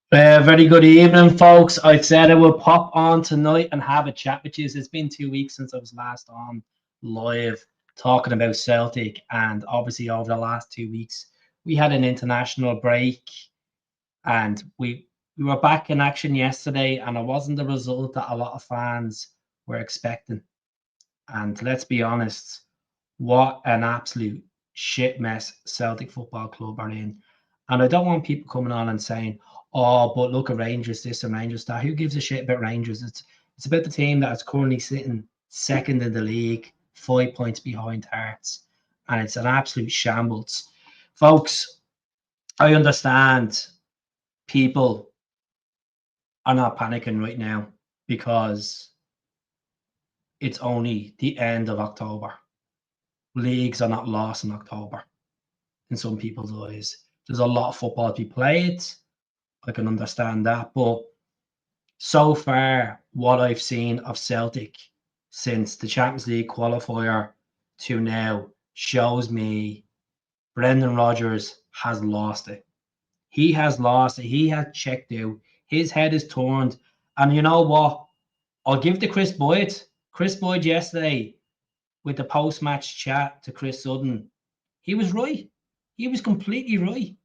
Very good evening, folks. I said I would pop on tonight and have a chat with you. It's been 2 weeks since I was last on live talking about Celtic, and obviously over the last 2 weeks we had an international break, and we were back in action yesterday, and it wasn't the result that a lot of fans were expecting. And let's be honest, what an absolute shit mess Celtic Football Club are in. And I don't want people coming on and saying, "Oh, but look at Rangers, this and Rangers that." Who gives a shit about Rangers? It's about the team that is currently sitting second in the league, 5 points behind Hearts, and it's an absolute shambles, folks. I understand people are not panicking right now because it's only the end of October. Leagues are not lost in October in some people's eyes. There's a lot of football to be played. I can understand that. But so far, what I've seen of Celtic since the Champions League qualifier to now shows me Brendan Rodgers has lost it. He has lost it. He has checked out. His head is turned. And you know what? I'll give to Chris Boyd. Chris Boyd yesterday with the post-match chat to Chris Sutton. He was right. He was completely right.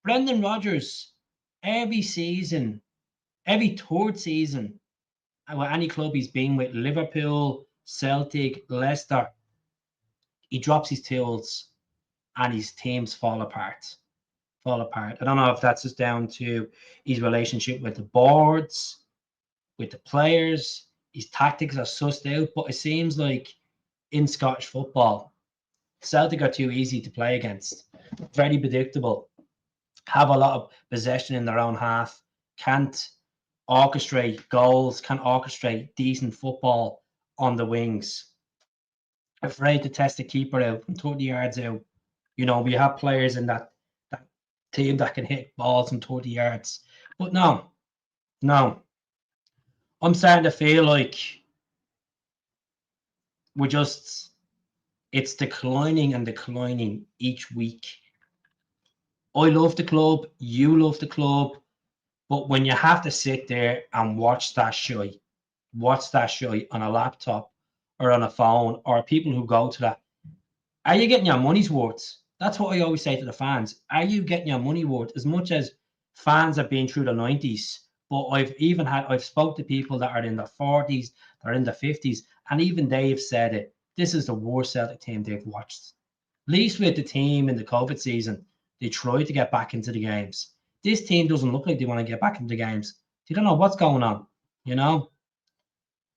Brendan Rodgers, every season, every third season, any club he's been with, Liverpool, Celtic, Leicester, he drops his tools and his teams fall apart. Fall apart. I don't know if that's just down to his relationship with the boards, with the players. His tactics are sussed out, but it seems like in Scottish football, Celtic are too easy to play against. Very predictable. Have a lot of possession in their own half. Can't orchestrate goals. Can't orchestrate decent football on the wings. Afraid to test the keeper out from 30 yards out. You know, we have players in that team that can hit balls from 30 yards. But no. I'm starting to feel like we're just, it's declining and declining each week. I love the club, you love the club, but when you have to sit there and watch that show on a laptop or on a phone, or people who go to that, are you getting your money's worth? That's what I always say to the fans. Are you getting your money worth? As much as fans have been through the 90s, but I've spoke to people that are in their 40s, that are in their 50s, and even they've said it. This is the worst Celtic team they've watched. At least with the team in the COVID season, they tried to get back into the games. This team doesn't look like they want to get back into the games. They don't know what's going on, you know?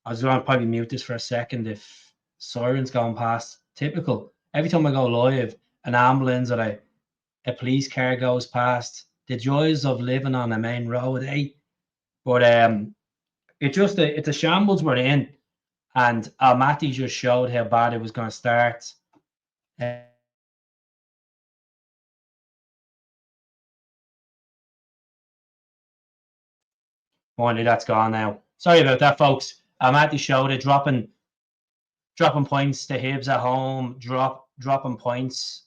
I was going to probably mute this for a second if sirens going past. Typical. Every time I go live, an ambulance or a police car goes past. The joys of living on a main road, eh? But it's a shambles we're in, and Matty just showed how bad it was going to start. Finally, that's gone now. Sorry about that, folks. Matty showed it dropping points to Hibs at home, dropping points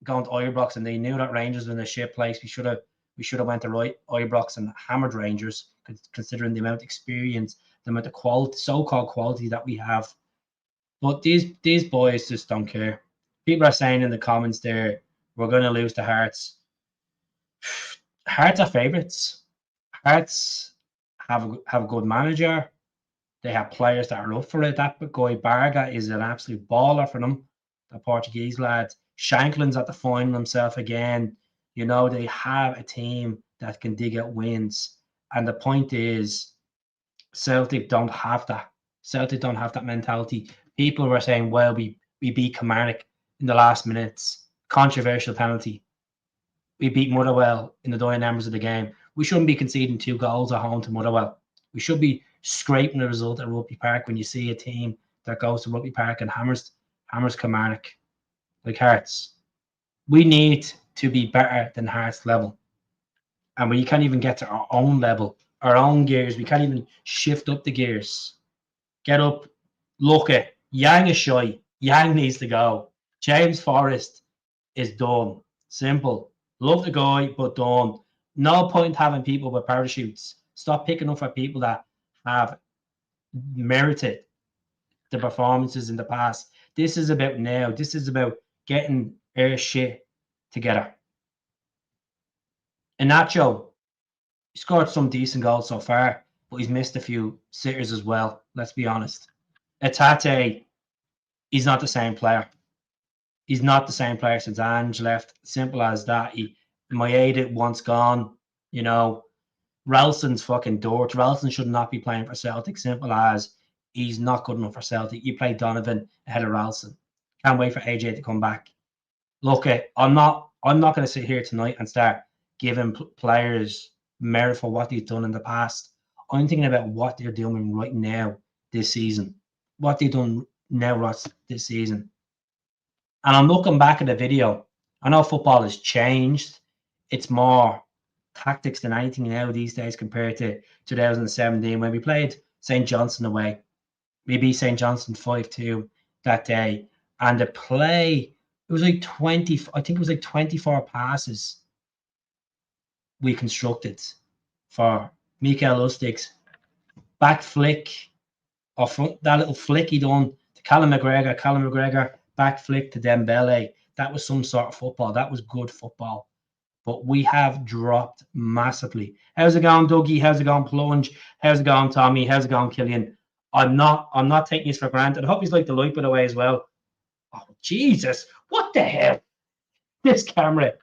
going to Ibrox, and they knew that Rangers were in a shit place. We should have went to right Ibrox and hammered Rangers, considering the amount of experience, the amount of quality, so-called quality that we have. But these boys just don't care. People are saying in the comments there, we're going to lose to Hearts. Hearts are favourites. Hearts have a good manager. They have players that are up for it. That guy Barga is an absolute baller for them, the Portuguese lad. Shanklin's at the final himself again. You know, they have a team that can dig out wins. And the point is, Celtic don't have that. Celtic don't have that mentality. People were saying, well, we beat Kilmarnock in the last minutes. Controversial penalty. We beat Motherwell in the dying embers of the game. We shouldn't be conceding 2 goals at home to Motherwell. We should be scraping the result at Rugby Park when you see a team that goes to Rugby Park and hammers Kilmarnock like Hearts. We need to be better than Hearts level. And we can't even get to our own level, our own gears. We can't even shift up the gears. Get up, look it. Yang is shy. Yang needs to go. James Forrest is done. Simple. Love the guy, but done. No point having people with parachutes. Stop picking up for people that have merited the performances in the past. This is about now. This is about getting our shit together. Inacho, he scored some decent goals so far, but he's missed a few sitters as well. Let's be honest. Etate, he's not the same player. He's not the same player since Ange left. Simple as that. Maeda once gone. You know, Ralston's fucking dirt. Ralston should not be playing for Celtic. Simple as he's not good enough for Celtic. You play Donovan ahead of Ralston. Can't wait for AJ to come back. Look, I'm not going to sit here tonight and start giving players merit for what they've done in the past. I'm thinking about what they're doing right now this season. What they've done now, Ross, this season. And I'm looking back at the video. I know football has changed. It's more tactics than anything now these days compared to 2017 when we played St. Johnstone away. We beat St. Johnstone 5-2 that day. And the play, it was like 20, I think it was like 24 passes we constructed for Mikael Lustig's back flick, or that little flick he done to Callum McGregor, back flick to Dembele. That was some sort of football. That was good football. But we have dropped massively. How's it going, Dougie? How's it going, Plunge? How's it going, Tommy? How's it going, Killian? I'm not taking this for granted. I hope he's like the light by the way as well. Oh, Jesus. What the hell? This camera.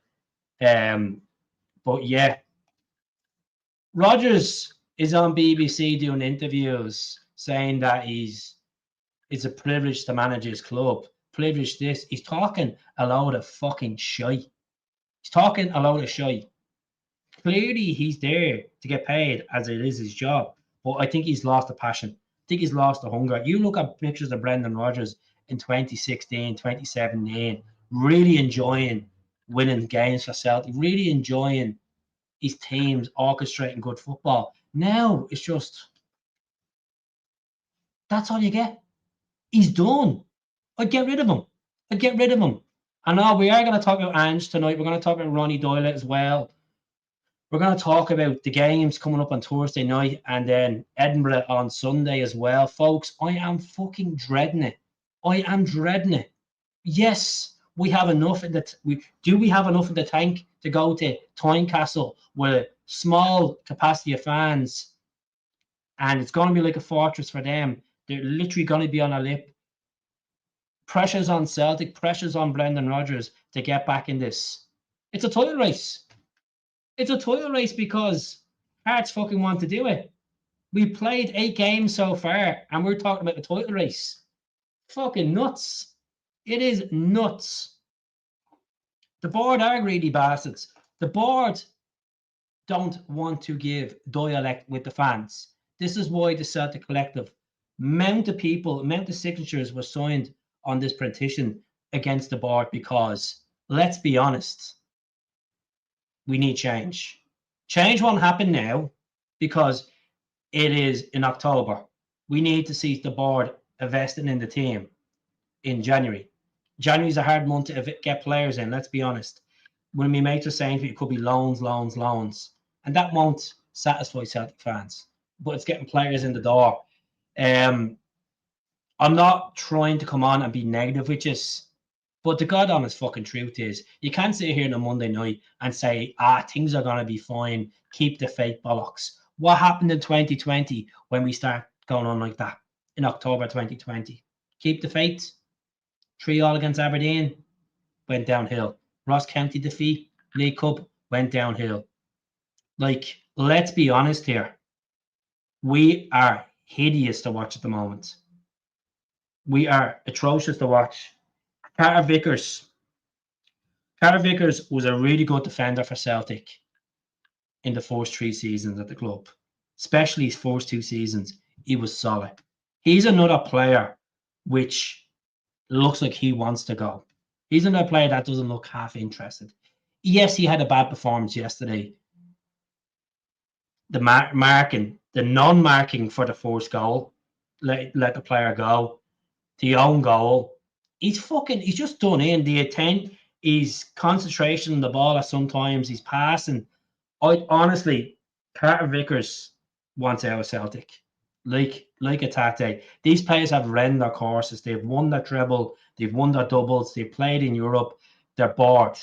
But yeah. Rodgers is on BBC doing interviews saying that it's a privilege to manage his club. Privilege this. He's talking a load of fucking shite. He's talking a load of shite. Clearly, he's there to get paid as it is his job. But I think he's lost the passion. I think he's lost the hunger. You look at pictures of Brendan Rodgers in 2016, 2017, really enjoying winning games for Celtic, really enjoying his teams orchestrating good football. Now it's just, that's all you get. He's done. I'd get rid of him. I know we are going to talk about Ange tonight. We're going to talk about Ronnie Doyle as well. We're going to talk about the games coming up on Thursday night and then Edinburgh on Sunday as well. Folks, I am fucking dreading it. I am dreading it. Yes, we have enough in the we have enough in the tank to go to Tynecastle with a small capacity of fans, and it's going to be like a fortress for them. They're literally going to be on a lip. Pressures on Celtic, pressures on Brendan Rodgers to get back in this. It's a title race. It's a title race because Hearts fucking want to do it. We played 8 games so far, and we're talking about the title race. Fucking nuts. It is nuts. The board are greedy bastards. The board don't want to give dialect with the fans. This is why the Celtic Collective, amount of signatures were signed on this petition against the board because, let's be honest, we need change. Change won't happen now because it is in October. We need to see the board investing in the team in January. January is a hard month to get players in, let's be honest. When we make the saying, it could be loans. And that won't satisfy Celtic fans. But it's getting players in the door. I'm not trying to come on and be negative with this, but the God honest fucking truth is, you can't sit here on a Monday night and say, things are going to be fine, keep the fake bollocks. What happened in 2020 when we start going on like that? In October 2020. Keep the faith. 3-3 against Aberdeen, went downhill. Ross County defeat, League Cup, went downhill. Like, let's be honest here. We are hideous to watch at the moment. We are atrocious to watch. Carter Vickers was a really good defender for Celtic in the first 3 seasons at the club. Especially his first 2 seasons, he was solid. He's another player which looks like he wants to go. He's another player that doesn't look half interested. Yes, he had a bad performance yesterday. The the non-marking for the first goal, let the player go. The own goal, he's just done in. The intent, his concentration on the ball at sometimes, he's passing. I honestly, Carter Vickers wants out of Celtic. Like a Tate. These players have run their courses. They've won their treble. They've won their doubles. They've played in Europe. They're bored.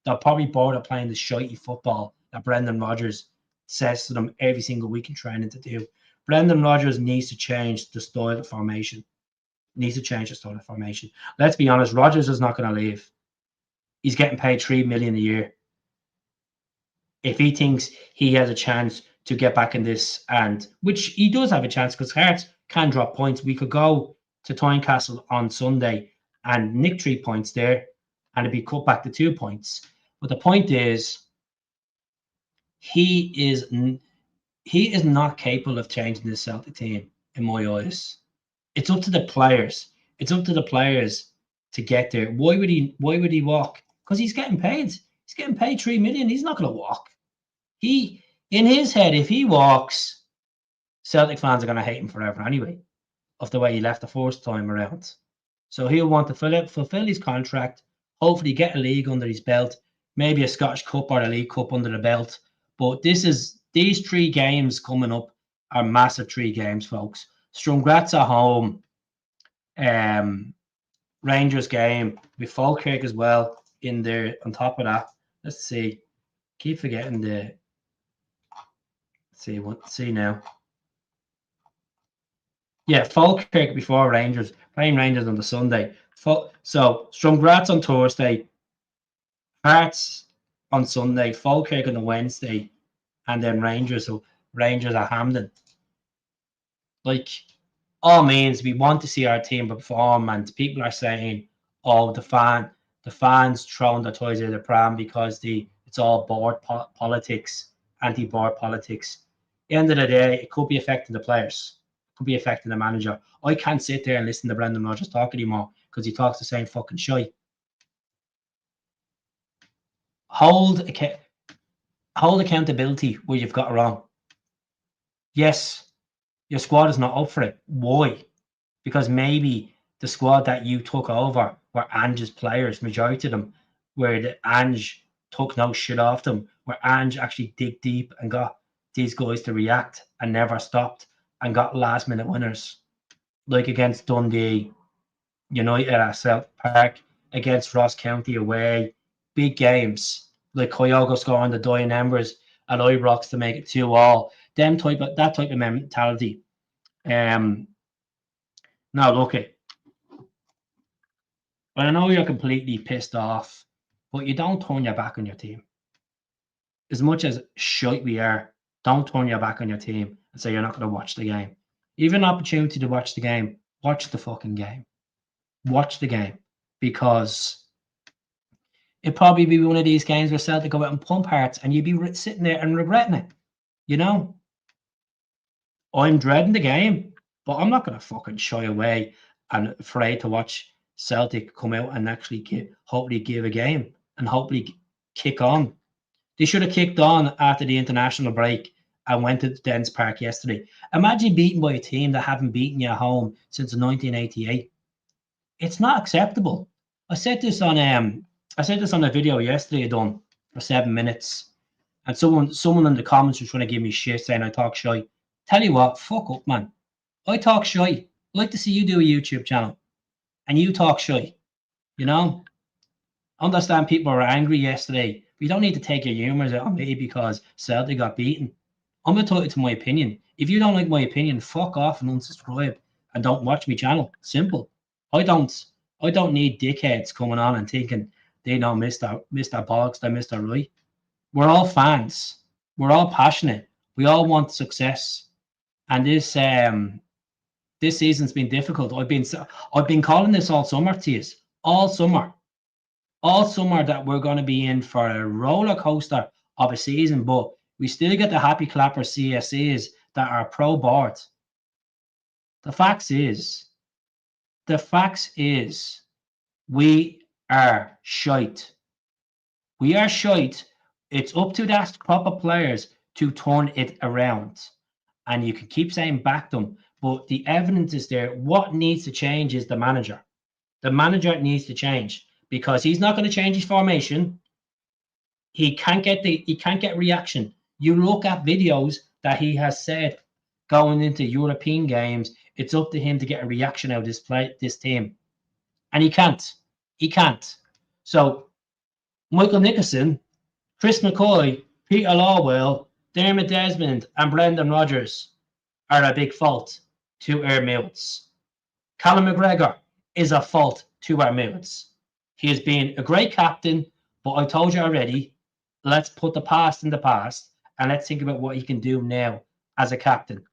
They're probably bored of playing the shitey football that Brendan Rodgers says to them every single week in training to do. Brendan Rodgers needs to change the style of formation. Needs to change the style of formation. Let's be honest, Rodgers is not going to leave. He's getting paid $3 million a year. If he thinks he has a chance to get back in this, and which he does have a chance because Hearts can drop points. We could go to Tynecastle on Sunday and nick 3 points there, and it'd be cut back to 2 points. But the point is, he is not capable of changing the Celtic team in my eyes. It's up to the players. It's up to the players to get there. Why would he walk? Because he's getting paid. He's getting paid $3 million. He's not going to walk. He, in his head, if he walks, Celtic fans are going to hate him forever anyway, of the way he left the first time around. So he'll want to fulfill his contract, hopefully get a league under his belt, maybe a Scottish Cup or a League Cup under the belt. But these 3 games coming up are massive 3 games, folks. Strum Graz at home, Rangers game with Falkirk as well in there on top of that. Let's see. Keep forgetting the see now. Yeah, Falkirk before Rangers, playing Rangers on the Sunday. So Strum Graz on Thursday, Hearts on Sunday, Falkirk on the Wednesday, and then Rangers. So Rangers at Hampden. Like, all means we want to see our team perform, and people are saying, "Oh, the fans throwing the toys out of the pram because it's all board politics, anti-board politics." At the end of the day, it could be affecting the players, it could be affecting the manager. I can't sit there and listen to Brendan Rodgers talk anymore because he talks the same fucking shite. Hold accountability where you've got it wrong. Yes, your squad is not up for it. Why? Because maybe the squad that you took over were Ange's players, majority of them, where the Ange took no shit off them, where Ange actually dig deep and got these guys to react and never stopped and got last minute winners. Like against Dundee, United at Celtic Park, against Ross County away, big games. Like Kyogo scoring the dying embers at Ibrox to make it 2-2. That type of mentality. Now look it. But I know you're completely pissed off, but you don't turn your back on your team. As much as shite we are, don't turn your back on your team and say you're not going to watch the game. Even an opportunity to watch the game, watch the fucking game. Watch the game. Because it'd probably be one of these games where Celtic go out and pump Hearts and you'd be sitting there and regretting it. You know? I'm dreading the game, but I'm not going to fucking shy away and afraid to watch Celtic come out and actually hopefully give a game and hopefully kick on. They should have kicked on after the international break and went to Dens Park yesterday. Imagine beaten by a team that haven't beaten you at home since 1988. It's not acceptable. I said this on a video yesterday I done for 7 minutes, and someone in the comments was trying to give me shit saying I talk shy. Tell you what, fuck up, man. I talk shy. I'd like to see you do a YouTube channel and you talk shy. You know? I understand people were angry yesterday. We don't need to take your humours out on me because Celtic got beaten. I'm entitled to my opinion. If you don't like my opinion, fuck off and unsubscribe and don't watch my channel. Simple. I don't need dickheads coming on and thinking they know Mr. Bollocks, they Mr. Right. We're all fans. We're all passionate. We all want success. And this season's been difficult. I've been calling this all summer to you. All summer that we're going to be in for a roller coaster of a season, but we still get the happy clapper CSAs that are pro board. The facts is we are shite. We are shite. It's up to that crop of players to turn it around. And you can keep saying back them, but the evidence is there. What needs to change is the manager. The manager needs to change because he's not going to change his formation. He can't get reaction. You look at videos that he has said going into European games, it's up to him to get a reaction out of this team. And he can't. He can't. So Michael Nicholson, Chris McCoy, Peter Lawwell, Dermot Desmond, and Brendan Rodgers are a big fault to our moods. Callum McGregor is a fault to our moods. He has been a great captain, but I told you already, let's put the past in the past and let's think about what he can do now as a captain.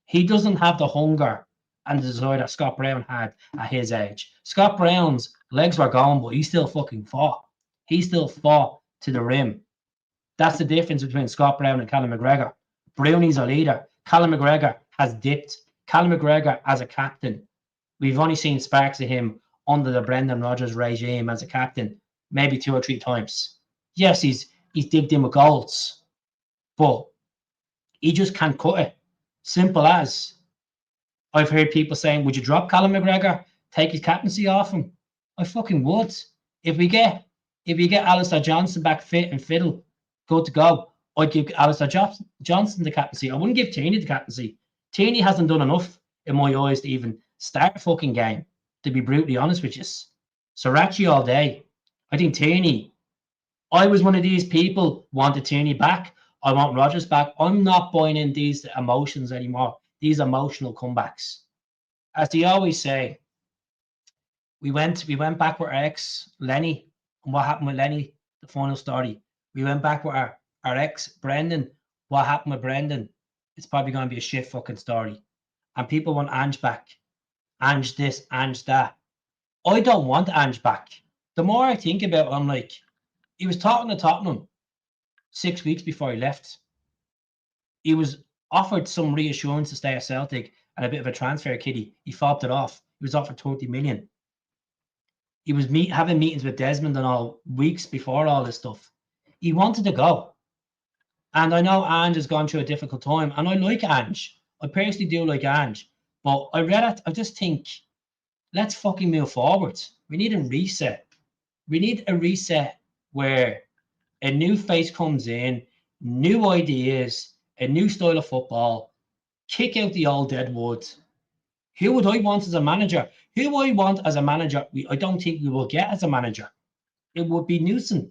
He doesn't have the hunger and the desire that Scott Brown had at his age. Scott Brown's legs were gone, but he still fucking fought. He still fought to the rim. That's the difference between Scott Brown and Callum McGregor. Brownie's a leader. Callum McGregor has dipped. Callum McGregor as a captain. We've only seen sparks of him under the Brendan Rodgers regime as a captain, maybe 2 or 3 times. Yes, he's digged in with goals, but he just can't cut it. Simple as. I've heard people saying, would you drop Callum McGregor, take his captaincy off him? I fucking would. If we get Alistair Johnson back fit and fiddle, good to go, I'd give Alistair Johnson the captaincy. I wouldn't give Tierney the captaincy. Tierney hasn't done enough, in my eyes, to even start a fucking game, to be brutally honest with you. Sriracha all day. I think Tierney, I was one of these people, wanted Tierney back. I want Rodgers back. I'm not buying in these emotions anymore, these emotional comebacks. As they always say, we went back with our ex, Lenny, and what happened with Lenny, the final story. We went back with our ex, Brendan. What happened with Brendan? It's probably going to be a shit fucking story. And people want Ange back. Ange this, Ange that. I don't want Ange back. The more I think about it, I'm like, he was talking to Tottenham 6 weeks before he left. He was offered some reassurance to stay at Celtic and a bit of a transfer kitty. He fobbed it off. He was offered 30 million. He was having meetings with Desmond and all weeks before all this stuff. He wanted to go. And I know Ange has gone through a difficult time. And I like Ange. I personally do like Ange. But I just think, let's fucking move forward. We need a reset. We need a reset where a new face comes in, new ideas, a new style of football, kick out the old dead wood. Who would I want as a manager? Who I want as a manager, I don't think we will get as a manager. It would be Newson.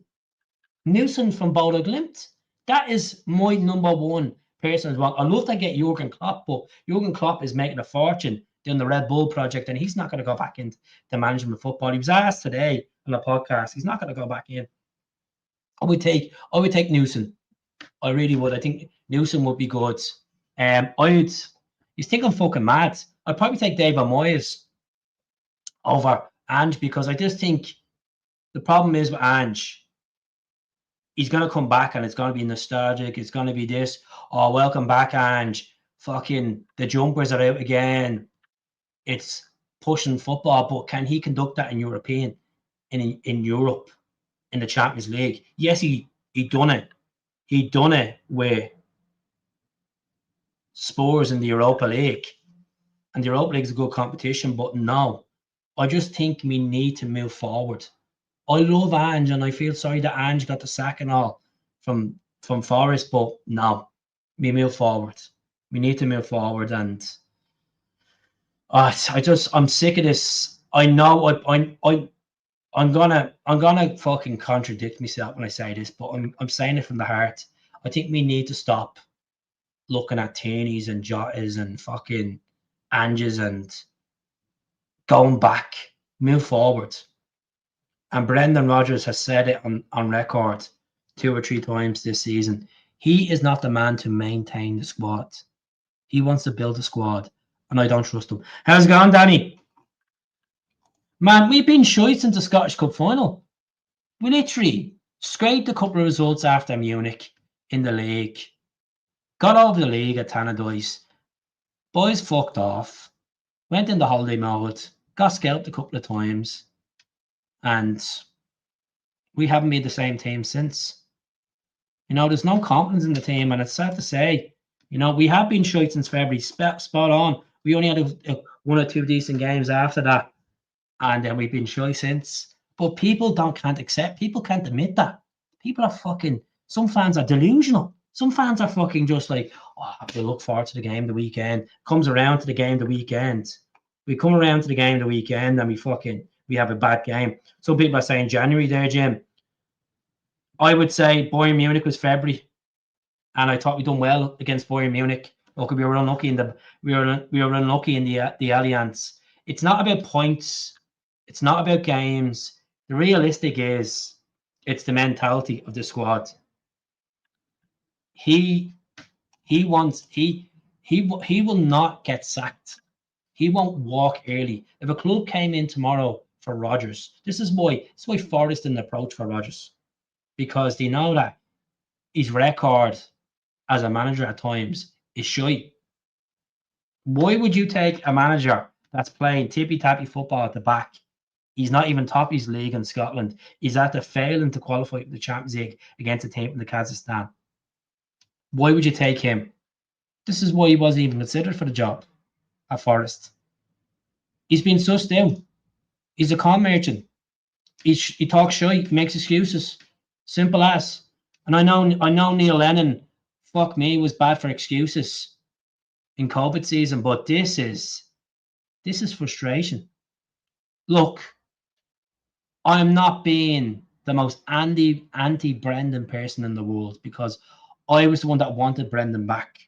Newson from Bodo Glimt. That is my number one person as well. I'd love to get Jurgen Klopp, but Jurgen Klopp is making a fortune doing the Red Bull project, and he's not going to go back into the management of football. He was asked today on a podcast, he's not going to go back in. I would take Newson. I really would. I think Newson would be good. You think I'm fucking mad? I'd probably take David Moyes over Ange, because I just think the problem is with Ange, he's going to come back and it's going to be nostalgic. It's going to be this, oh, welcome back, Ange. Fucking the jumpers are out again. It's pushing football, but can he conduct that in Europe, in the Champions League? Yes, he done it. He done it with Spurs in the Europa League. And the Europa League is a good competition, but no. I just think we need to move forward. I love Ange, and I feel sorry that Ange got the sack and all from Forest, but no. We move forward. We need to move forward, and I'm sick of this. I know I'm gonna fucking contradict myself when I say this, but I'm saying it from the heart. I think we need to stop looking at Tierney's and Jotas and fucking Anges and going back, move forward. And Brendan Rodgers has said it on record 2 or 3 times this season. He is not the man to maintain the squad. He wants to build a squad, and I don't trust him. How's it going, Danny? Man, we've been shite since the Scottish Cup final. We literally scraped a couple of results after Munich in the league. Got over the league at Tannadice. Boys fucked off. Went in the holiday mode. Got scalped a couple of times. And we haven't been the same team since. You know, there's no confidence in the team, and it's sad to say. You know, we have been shite since February. Spot on. We only had 1 or 2 decent games after that. And then we've been shy since. But people can't accept, people can't admit that. People are fucking, some fans are delusional. Some fans are fucking just like, oh, we look forward to the game the weekend. Comes around to the game the weekend. We come around to the game the weekend and we have a bad game. Some people are saying January there, Jim. I would say Bayern Munich was February, and I thought we done well against Bayern Munich. Look, we were unlucky in the Allianz. It's not about points. It's not about games. The realistic is, it's the mentality of the squad. He will not get sacked. He won't walk early. If a club came in tomorrow for Rodgers, this is why Forest didn't approach for Rodgers, because they know that his record as a manager at times is shy. Why would you take a manager that's playing tippy-tappy football at the back? He's not even top his league in Scotland. He's after failing to qualify for the Champions League against a team from the Kazakhstan. Why would you take him? This is why he wasn't even considered for the job at Forest. He's been sussed down. He's a con merchant. He talks shy. He makes excuses. Simple as. And I know Neil Lennon, fuck me, was bad for excuses in COVID season, but this is frustration. Look, I'm not being the most anti-Brendan person in the world, because I was the one that wanted Brendan back,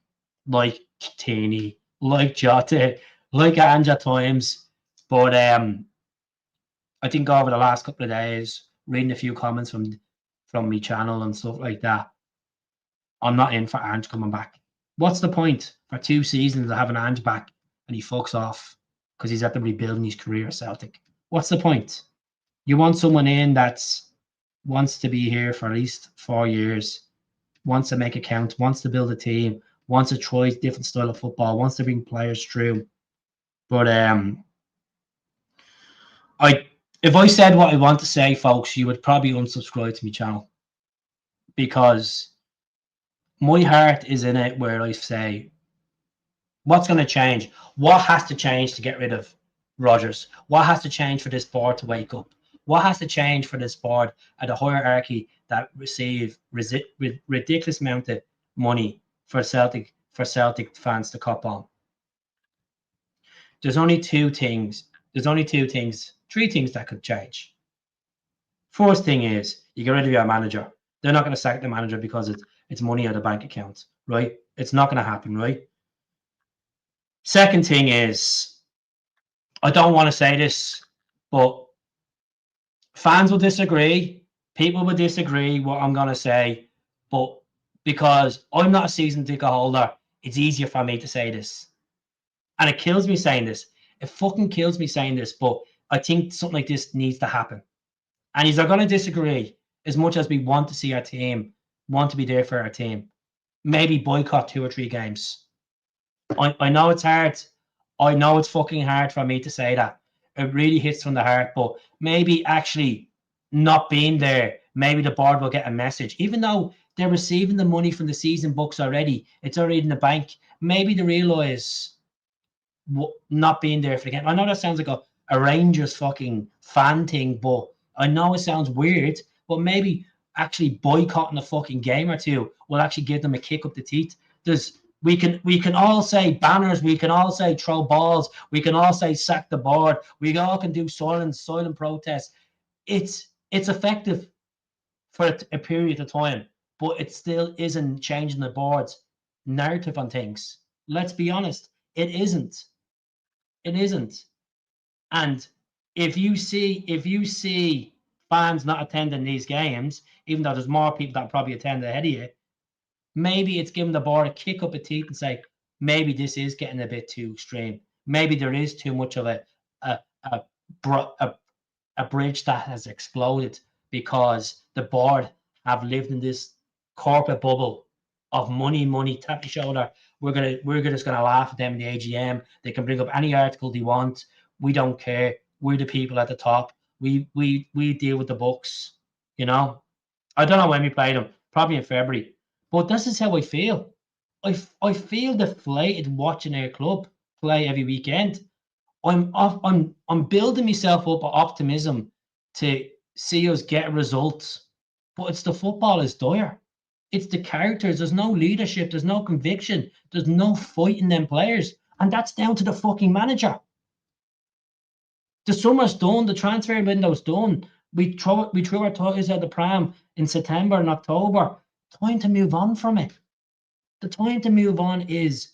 like Tini, like Jota, like Ange at times. But I think over the last couple of days, reading a few comments from my channel and stuff like that, I'm not in for Ange coming back. What's the point for 2 seasons of having Ange back and he fucks off because he's at the rebuilding his career at Celtic? What's the point? You want someone in that wants to be here for at least 4 years, wants to make a count, wants to build a team, wants to try different style of football, wants to bring players through. But if I said what I want to say, folks, you would probably unsubscribe to my channel, because my heart is in it where I say, what's going to change? What has to change to get rid of Rodgers? What has to change for this board to wake up? What has to change for this board at a hierarchy that receive ridiculous amount of money for Celtic fans to cop on? There's only 3 things that could change. First thing is, you get rid of your manager. They're not going to sack the manager because it's money out of the bank account, right? It's not going to happen, right? Second thing is, I don't want to say this, but fans will disagree. People will disagree what I'm going to say, but because I'm not a season ticket holder, it's easier for me to say this. And it kills me saying this. It fucking kills me saying this, but I think something like this needs to happen. And they're going to disagree as much as we want to see our team, want to be there for our team. Maybe boycott 2 or 3 games. I know it's hard. I know it's fucking hard for me to say that. It really hits from the heart, but maybe actually not being there, maybe the board will get a message. Even though they're receiving the money from the season books already, it's already in the bank, maybe they realise not being there for the game. I know that sounds like a Rangers fucking fan thing, but I know it sounds weird, but maybe actually boycotting a fucking game or 2 will actually give them a kick up the teeth. We can all say banners, we can all say throw balls, we can all say sack the board, we all can do silent protests. It's effective for a period of time, but it still isn't changing the board's narrative on things. Let's be honest, it isn't. It isn't. And if you see fans not attending these games, even though there's more people that probably attend ahead of you, maybe it's giving the board a kick up the teeth and say, maybe this is getting a bit too extreme. Maybe there is too much of a bridge that has exploded, because the board have lived in this corporate bubble of money, tap your shoulder. We're just gonna laugh at them in the AGM. They can bring up any article they want. We don't care. We're the people at the top. We deal with the books. You know, I don't know when we play them. Probably in February. But this is how I feel. I feel deflated watching our club play every weekend. I'm building myself up of optimism to see us get results, but it's the football is dire. It's the characters. There's no leadership. There's no conviction. There's no fight in them players. And that's down to the fucking manager. The summer's done. The transfer window's done. We threw our toys out the pram in September and October. Time to move on from it. The time to move on is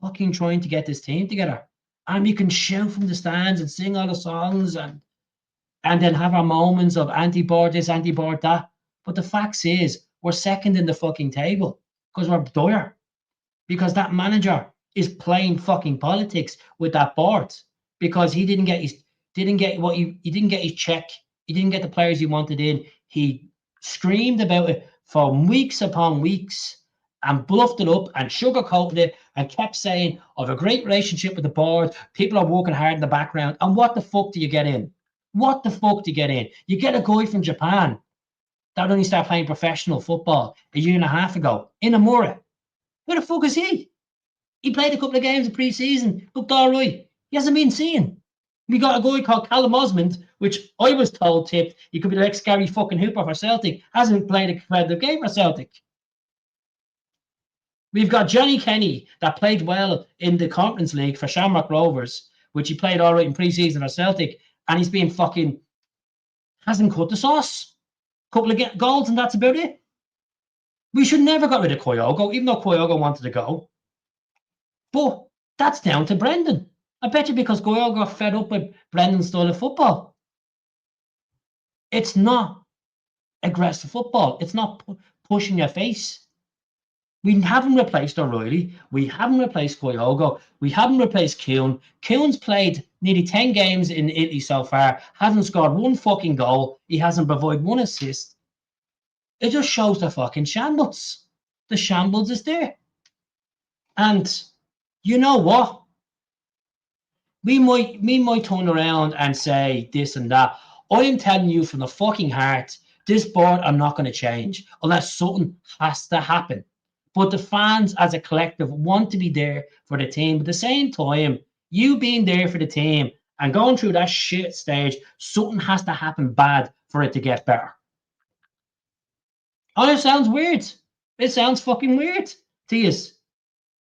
fucking trying to get this team together. And we can shout from the stands and sing all the songs and then have our moments of anti-board this, anti-board that. But the fact is, we're second in the fucking table because we're dire. Because that manager is playing fucking politics with that board because he didn't get his check. He didn't get the players he wanted in. He screamed about it for weeks upon weeks and bluffed it up and sugarcoated it and kept saying, I have a great relationship with the board. People are working hard in the background. And what the fuck do you get in? What the fuck do you get in? You get a guy from Japan that only started playing professional football a year and a half ago in Amura. Where the fuck is he? He played a couple of games in pre-season, looked all right. He hasn't been seen. We got a guy called Callum Osmond, which I was told tipped he could be the next Gary fucking Hooper for Celtic. Hasn't played a competitive game for Celtic. We've got Johnny Kenny that played well in the Conference League for Shamrock Rovers, which he played all right in pre-season for Celtic, and he's been fucking hasn't cut the sauce. Couple of goals and that's about it. We should never got rid of Kyogo, even though Kyogo wanted to go. But that's down to Brendan. I bet you because Kyogo got fed up with Brendan's style of football. It's not aggressive football. It's not pushing your face. We haven't replaced O'Reilly. We haven't replaced Kyogo. We haven't replaced Kuhn. Kuhn's played nearly 10 games in Italy so far, hasn't scored one fucking goal. He hasn't provided one assist. It just shows the fucking shambles. The shambles is there. And you know what? We might turn around and say this and that. I am telling you from the fucking heart, this board are not going to change unless something has to happen. But the fans as a collective want to be there for the team. But at the same time, you being there for the team and going through that shit stage, something has to happen bad for it to get better. Oh, it sounds weird. It sounds fucking weird to you.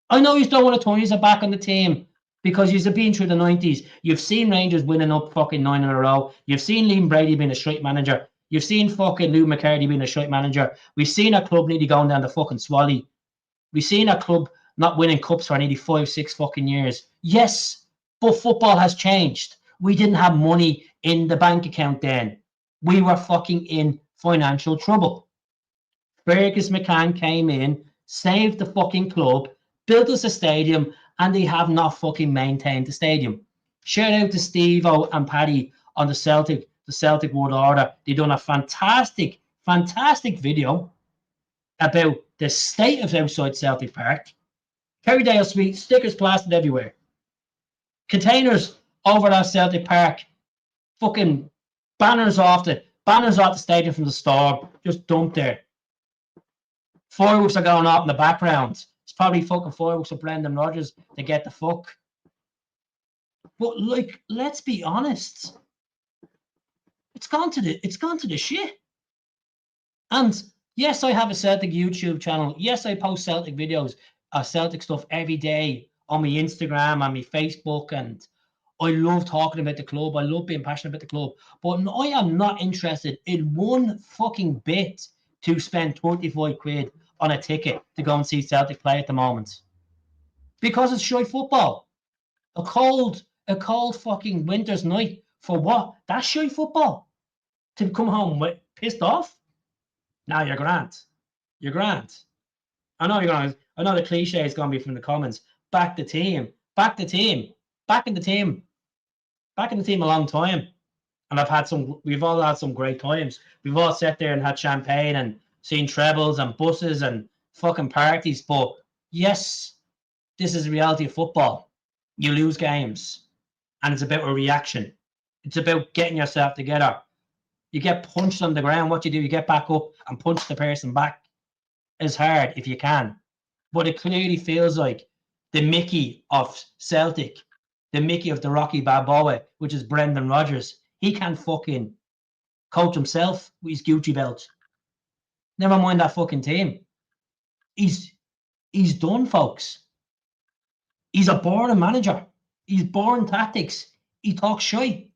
I know you don't want to turn you back on the team because you've been through the 90s. You've seen Rangers winning up fucking 9 in a row. You've seen Liam Brady being a straight manager. You've seen fucking Lou McCarthy being a straight manager. We've seen a club nearly going down the fucking swally. We've seen a club not winning cups for nearly 5-6 fucking years. Yes, but football has changed. We didn't have money in the bank account then. We were fucking in financial trouble. Fergus McCann came in, saved the fucking club, built us a stadium, and they have not fucking maintained the stadium. Shout out to Steve-O and Paddy on the Celtic World Order. They've done a fantastic video about the state of outside Celtic Park. Kerrydale Street, stickers plastered everywhere. Containers over at Celtic Park. Fucking banners off the stadium from the storm. Just dumped there. Fireworks are going off in the background. It's probably fucking fireworks of Brendan Rodgers to get the fuck. But like, let's be honest. It's gone to the shit. And yes, I have a Celtic YouTube channel. Yes, I post Celtic videos, Celtic stuff every day on my Instagram and my Facebook, and I love talking about the club. I love being passionate about the club. But I am not interested in one fucking bit to spend 35 quid on a ticket to go and see Celtic play at the moment. Because it's shite football. A cold fucking winter's night. For what? That's shite football. To come home pissed off? Now you're grand. You're grand. I know the cliche is going to be from the comments. Back the team. Back the team. Back in the team. Back in the team a long time. And we've all had some great times. We've all sat there and had champagne and seen trebles and buses and fucking parties. But yes, this is the reality of football. You lose games. And it's about a reaction. It's about getting yourself together. You get punched on the ground. What you do, you get back up and punch the person back as hard if you can. But it clearly feels like the Mickey of Celtic, the Mickey of the Rocky Balboa, which is Brendan Rodgers. He can't fucking coach himself with his Gucci belt. Never mind that fucking team. he's done, folks. He's a boring manager. He's boring tactics. He talks shy.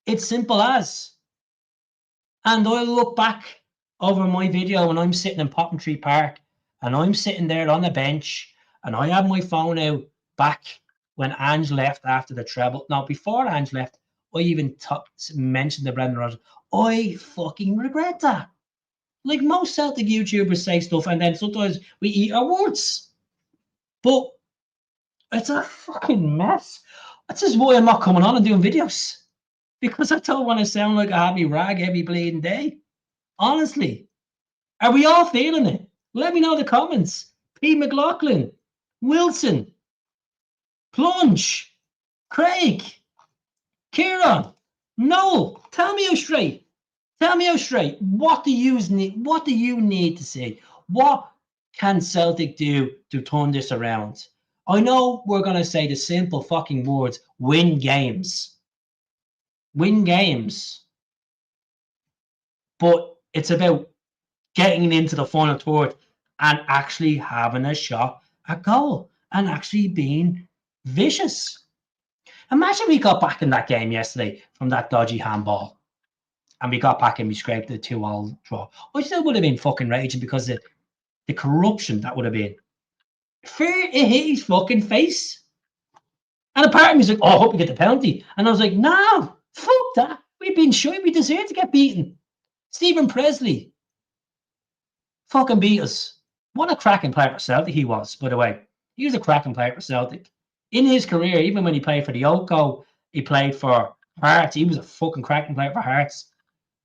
It's simple as. And I look back over my video when I'm sitting in Poppintree Park and I'm sitting there on the bench and I have my phone out back when Ange left after the treble. Now, before Ange left, I even mentioned to Brendan Rodgers, I fucking regret that. Like most Celtic YouTubers say stuff and then sometimes we eat our words. But it's a fucking mess. That's just why I'm not coming on and doing videos. Because I don't want to sound like a happy rag every bleeding day. Honestly. Are we all feeling it? Let me know in the comments. P. McLaughlin, Wilson, Plunge, Craig, Kieran, Noel. Tell me how straight. Tell me how straight. What do you need? What do you need to see? What can Celtic do to turn this around? I know we're going to say the simple fucking words, win games. Win games. But it's about getting into the final third and actually having a shot at goal and actually being vicious. Imagine we got back in that game yesterday from that dodgy handball and we got back and we scraped the 2-2 draw. I still would have been fucking raging because of the corruption that would have been. Fear it hit his fucking face. And a part of me was like, oh, I hope we get the penalty. And I was like, no, fuck that. We've been shy. We deserve to get beaten. Stephen Presley fucking beat us. What a cracking player for Celtic he was, by the way. He was a cracking player for Celtic. In his career, even when he played for the Oco, he played for Hearts. He was a fucking cracking player for Hearts.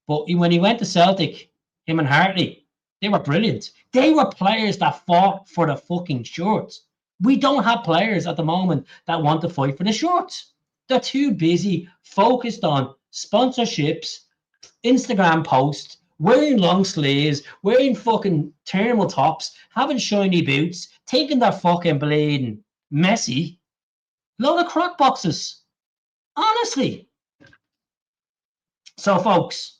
But when he went to Celtic, him and Hartley, they were brilliant. They were players that fought for the fucking shorts. We don't have players at the moment that want to fight for the shorts. They're too busy, focused on sponsorships, Instagram posts, wearing long sleeves, wearing fucking thermal tops, having shiny boots, taking their fucking bleeding messy load of crock boxes. Honestly. So, folks,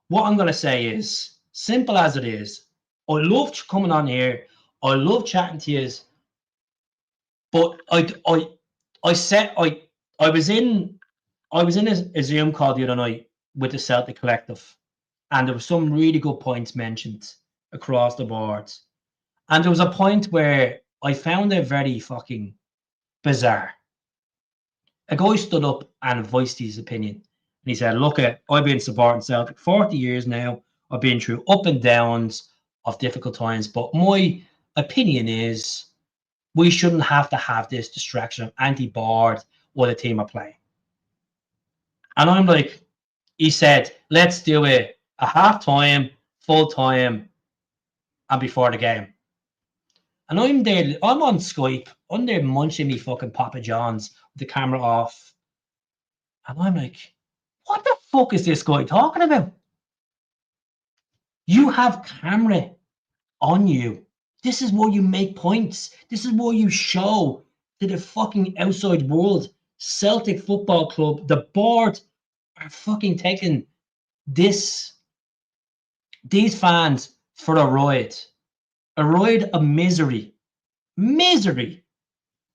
what I'm going to say is, simple as it is, I love coming on here. I love chatting to you. But I was in a Zoom call the other night with the Celtic Collective, and there were some really good points mentioned across the board. And there was a point where I found it very fucking bizarre. A guy stood up and voiced his opinion. And he said, look, I've been supporting Celtic 40 years now. I've been through up and downs of difficult times. But my opinion is we shouldn't have to have this distraction of anti-board while the team are playing. And I'm like, he said, let's do it a half-time, full-time, and before the game. And I'm there, I'm on Skype, I'm there munching me fucking Papa John's with the camera off. And I'm like, what the fuck is this guy talking about? You have camera on you. This is where you make points. This is where you show to the fucking outside world. Celtic Football Club, the board are fucking taking these fans for a ride of misery. Misery.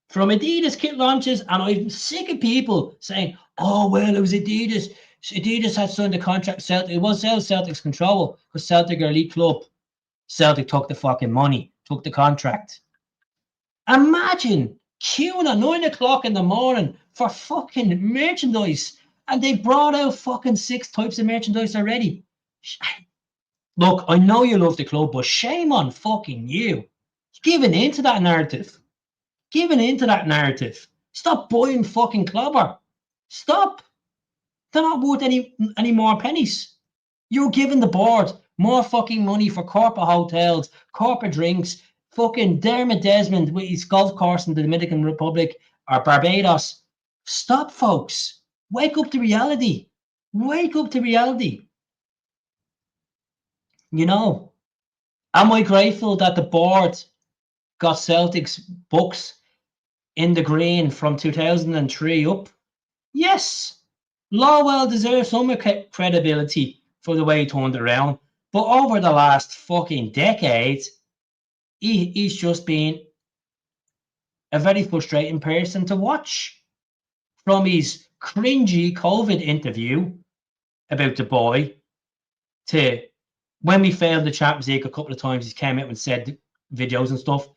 From Adidas kit launches, and I'm sick of people saying, oh, well, it was Adidas. Adidas had signed the contract with Celtic. It was Celtic's control because Celtic are elite club. Celtic took the fucking money, took the contract. Imagine queuing at 9 o'clock in the morning for fucking merchandise, and they brought out fucking 6 types of merchandise already. Look, I know you love the club, but shame on fucking you. Giving into that narrative. Giving into that narrative. Stop buying fucking clobber. Stop. They're not worth any more pennies. You're giving the board more fucking money for corporate hotels, corporate drinks, fucking Dermot Desmond with his golf course in the Dominican Republic or Barbados. Stop, folks. Wake up to reality. Wake up to reality. You know, am I grateful that the board got Celtic's books in the green from 2003 up? Yes. Lawwell deserves some credibility for the way he turned around. But over the last fucking decade, he's just been a very frustrating person to watch. From his cringy COVID interview about the boy to when we failed the Champions League a couple of times, he came out and said videos and stuff.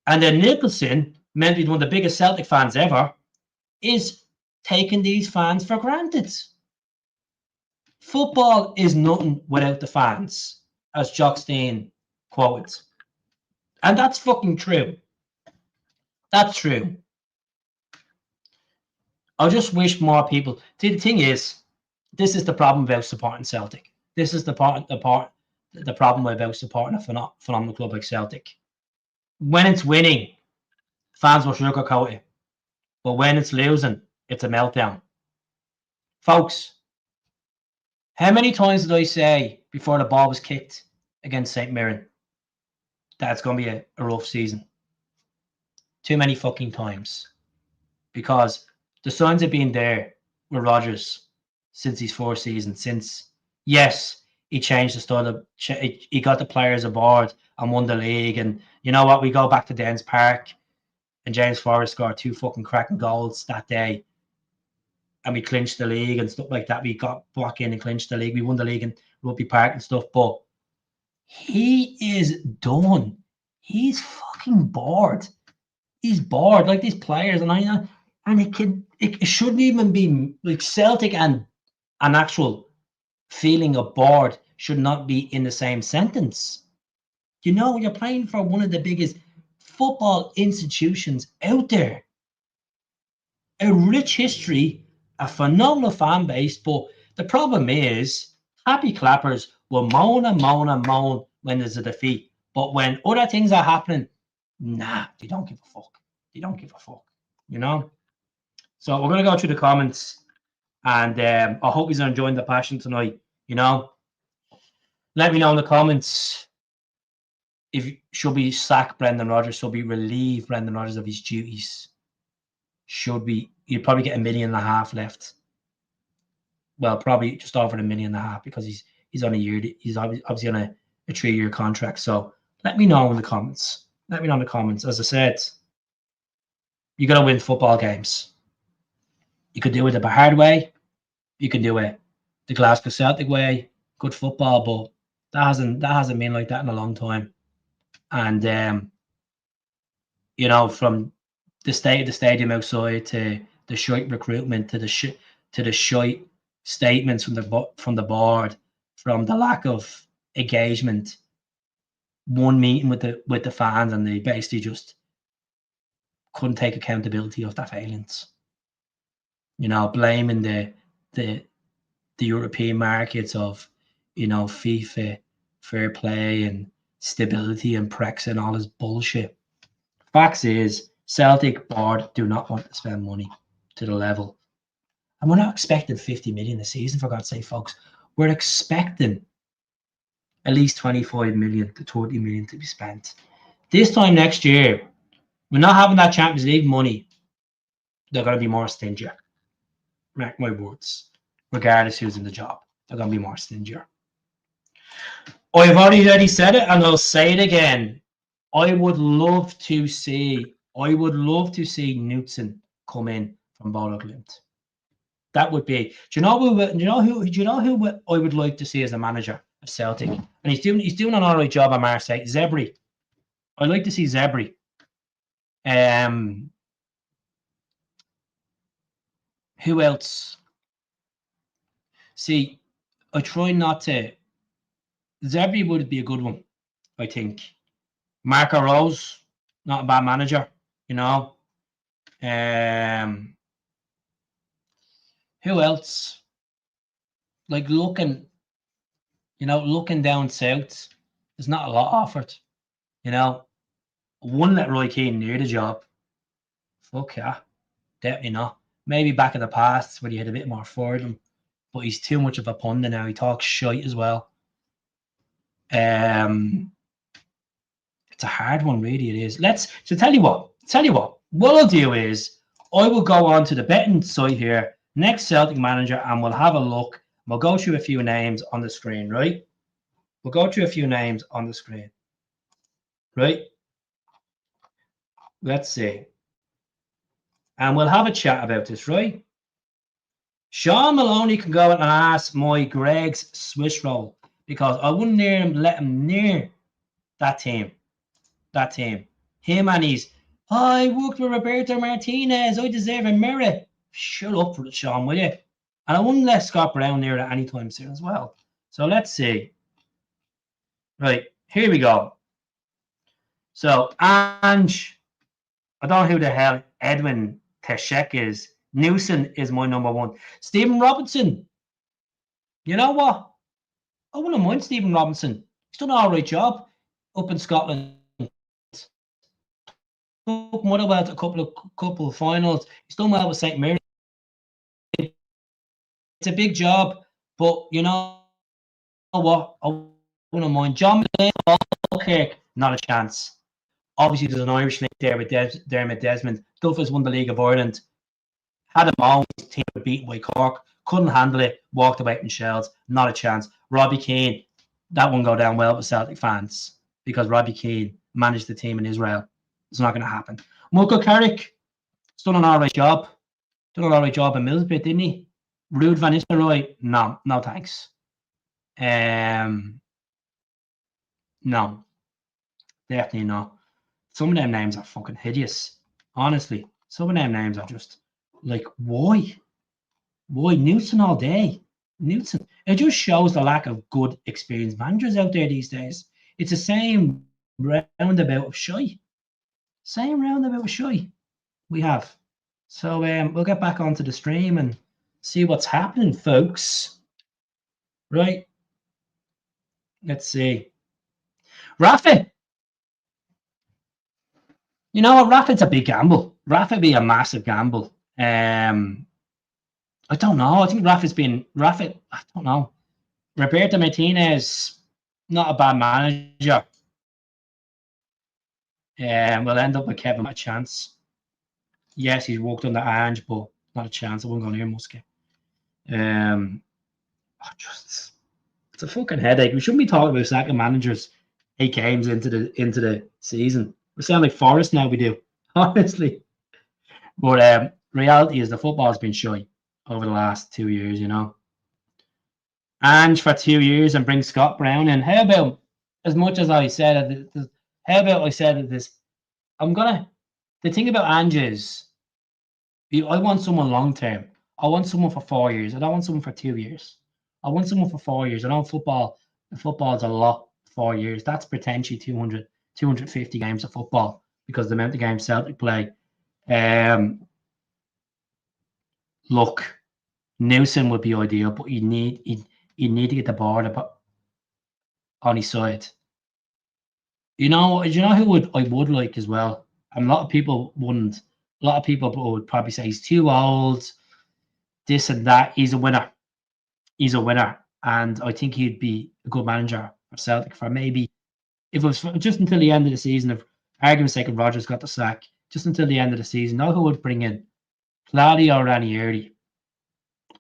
And then Nicholson, meant to be one of the biggest Celtic fans ever, is taking these fans for granted. Football is nothing without the fans, as Jock Stein quoted. And that's fucking true. That's true. I just wish more people. See, the thing is, this is the problem about supporting Celtic. This is the problem about supporting a phenomenal club like Celtic. When it's winning, fans will sugarcoat it. But when it's losing, it's a meltdown. Folks, how many times did I say before the ball was kicked against St. Mirren that it's going to be a rough season? Too many fucking times. Because the signs have been there with Rodgers since his first season. Since, yes, he changed the style. He got the players aboard and won the league. And you know what? We go back to Dens Park and James Forrest scored 2 fucking cracking goals that day. And we clinched the league and stuff like that. We got back in and clinched the league. We won the league in Rugby Park and stuff. But he is done. He's fucking bored. He's bored, like these players. And it shouldn't even be like Celtic and an actual feeling of bored should not be in the same sentence. You know, you're playing for one of the biggest football institutions out there. A rich history, a phenomenal fan base, but the problem is happy clappers will moan and moan and moan when there's a defeat. But when other things are happening, nah, they don't give a fuck. They don't give a fuck, you know? So we're going to go through the comments, and I hope you're enjoying the passion tonight, you know? Let me know in the comments if should we sack Brendan Rodgers, should we relieve Brendan Rodgers of his duties? Should we? You'd probably get $1.5 million left. Well, probably just over $1.5 million because he's on a year. He's obviously on a 3-year contract. So let me know in the comments. Let me know in the comments. As I said, you got to win football games. You could do it the hard way. You can do it the Glasgow Celtic way. Good football, but that hasn't been like that in a long time. And you know, from the state of the stadium outside to the shite recruitment to the shite statements from the board, from the lack of engagement. One meeting with the fans, and they basically just couldn't take accountability of their failings. You know, blaming the European markets of, you know, FIFA, fair play and stability and Brexit and all this bullshit. Facts is, Celtic board do not want to spend money to the level. And we're not expecting 50 million a season, for God's sake, folks. We're expecting at least 25 million to 30 million to be spent. This time next year, we're not having that Champions League money. They're going to be more stingy. Mark my words. Regardless who's in the job, they're going to be more stingier. I've already said it, and I'll say it again. I would love to see Knutson come in from Bodo Glimt. That would be. Do you know who I would like to see as a manager of Celtic? And he's doing an alright job at Marseille. Zebri. I'd like to see Zebri. Who else? See, I try not to. Zebri would be a good one, I think. Marco Rose, not a bad manager, you know. Who else? Like looking down south, there's not a lot offered, you know. One let Roy Keane near the job. Fuck yeah, definitely not. Maybe back in the past when he had a bit more for them, but he's too much of a pundit now. He talks shite as well. It's a hard one, really. It is. Tell you what. What I'll do is I will go on to the betting site here, next Celtic manager, and we'll have a look. We'll go through a few names on the screen, right? We'll go through a few names on the screen. Right? Let's see. And we'll have a chat about this, right? Sean Maloney can go out and ask my Greg's Swiss roll because I wouldn't let him near that team. That team. Him and he's, I worked with Roberto Martinez. I deserve a merit. Shut up for it, Sean, will you? And I wouldn't let Scott Brown near that anytime soon as well. So let's see. Right, here we go. So, Ange, I don't know who the hell Edwin Teshek is. Newson is my number one. Stephen Robinson. You know what? I wouldn't mind Stephen Robinson. He's done an all right job up in Scotland. Took Motherwell to a couple of finals. He's done well with St. Mary. It's a big job, but you know what? I wouldn't mind. John McKirk, not a chance. Obviously, there's an Irish link there with Dermot Desmond. Duffus won the League of Ireland. Had him on, his team beaten by Cork. Couldn't handle it. Walked away from Shells. Not a chance. Robbie Keane, that won't go down well with Celtic fans because Robbie Keane managed the team in Israel. It's not going to happen. Michael Carrick, he's done an all right job. Done an all right job in Millsbit, didn't he? Ruud van Nistelrooy, no thanks. No, definitely not. Some of them names are fucking hideous. Honestly, some of them names are just like, why? Why Newton all day? Newton. It just shows the lack of good, experienced managers out there these days. It's the same roundabout of shy. Same roundabout of shy we have. So we'll get back onto the stream and see what's happening, folks. Right. Let's see. Rafa. You know what? Rafa's a big gamble. Rafa be a massive gamble. I don't know. I think Rafa. I don't know. Roberto Martinez, not a bad manager. We'll end up with Kevin a chance. Yes, he's worked under Ange, but not a chance. I won't go near Muscat. It's a fucking headache. We shouldn't be talking about sacking managers 8 games into the season. We sound like Forest now. We do, honestly. But reality is the football's been shy over the last 2 years. You know, Ange for 2 years and bring Scott Brown in. How about as much as I said? How about I said this? The thing about Ange is, I want someone long term. I want someone for 4 years. I don't want someone for 2 years. I want someone for 4 years. I know football's a lot, 4 years. That's potentially 200, 250 games of football because the amount of games Celtic play. Look, Newson would be ideal, but you need to get the board on his side. You know who I would like as well? And a lot of people wouldn't. A lot of people would probably say he's too old, this and that. He's a winner. He's a winner. And I think he'd be a good manager for Celtic for maybe, if it was just until the end of the season, if argument's sake, if Rodgers got the sack, just until the end of the season, know who would bring in? Claudio Ranieri.